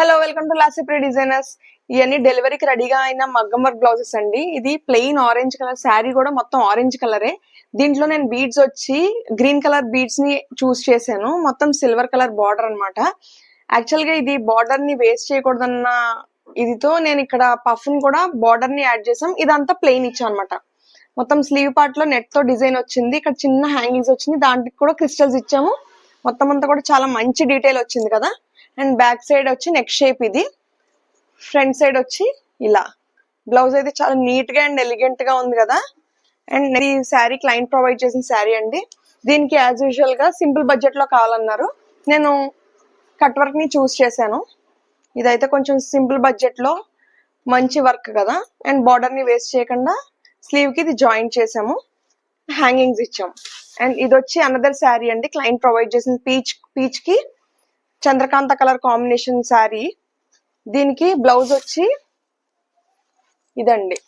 Hello welcome to లాసిప్రి designers. ఇవన్నీ డెలివరీకి రెడీగా అయిన మగ్గం వర్క్ బ్లౌజెస్ అండి. ఇది ప్లెయిన్ ఆరెంజ్ కలర్ శారీ కూడా మొత్తం ఆరెంజ్ కలరే. దీంట్లో నేను బీడ్స్ వచ్చి గ్రీన్ కలర్ బీడ్స్ ని చూస్ చేశాను. మొత్తం సిల్వర్ కలర్ బార్డర్ అన్నమాట. యాక్చువల్ గా ఇది బార్డర్ ని వేస్ట్ చేయకూడదన్న ఇదితో నేను ఇక్కడ పఫ్ ని కూడా బార్డర్ ని యాడ్ చేసాం. ఇదంతా ప్లెయిన్ ఇచ్చాం అనమాట. మొత్తం స్లీవ్ పార్ట్ లో నెట్ తో డిజైన్ వచ్చింది. ఇక్కడ చిన్న హ్యాంగింగ్స్ వచ్చింది. దాంట్లో కూడా క్రిస్టల్స్ ఇచ్చాము. మొత్తం అంతా కూడా చాలా మంచి డీటెయిల్ వచ్చింది కదా. అండ్ బ్యాక్ సైడ్ వచ్చి నెక్ షేప్ ఇది. ఫ్రంట్ సైడ్ వచ్చి ఇలా. బ్లౌజ్ అయితే చాలా నీట్ గా అండ్ ఎలిగెంట్ గా ఉంది కదా. అండ్ ఈ శారీ క్లయింట్ ప్రొవైడ్ చేసిన శారీ అండి. దీనికి యాజ్ యూజువల్ గా సింపుల్ బడ్జెట్ లో కావాలన్నారు. నేను కట్ వర్క్ ని చూస్ చేశాను. ఇదైతే కొంచెం సింపుల్ బడ్జెట్ లో మంచి వర్క్ కదా. అండ్ బార్డర్ ని వేస్ట్ చేయకుండా స్లీవ్ కి ఇది జాయింట్ చేసాము. హ్యాంగింగ్స్ ఇచ్చాము. అండ్ ఇది వచ్చి అనదర్ శారీ అండి. క్లయింట్ ప్రొవైడ్ చేసిన పీచ్ కి చంద్రకాంత కలర్ కాంబినేషన్ శారీ. దీనికి బ్లౌజ్ వచ్చి ఇదండి.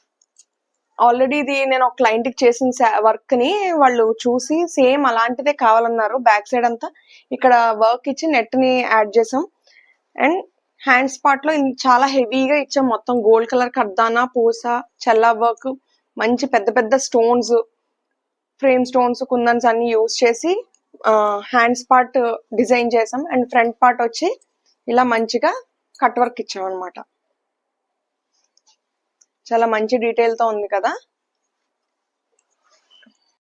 ఆల్రెడీ ఇది నేను ఒక క్లయింట్ కి చేసిన వర్క్ ని వాళ్ళు చూసి సేమ్ అలాంటిదే కావాలన్నారు. బ్యాక్ సైడ్ అంతా ఇక్కడ వర్క్ ఇచ్చి నెట్ ని యాడ్ చేసాం. అండ్ హ్యాండ్స్ పార్ట్ లో చాలా హెవీగా ఇచ్చాం. మొత్తం గోల్డ్ కలర్ కర్దానా పూస చల్లా వర్క్, మంచి పెద్ద పెద్ద స్టోన్స్, ఫ్రేమ్ స్టోన్స్, కుందన్స్ అన్ని యూజ్ చేసి హ్యాండ్స్ పార్ట్ డిజైన్ చేసాం. అండ్ ఫ్రంట్ పార్ట్ వచ్చి ఇలా మంచిగా కట్ వర్క్ ఇచ్చాం అనమాట. చాలా మంచి డీటెయిల్ తో ఉంది కదా.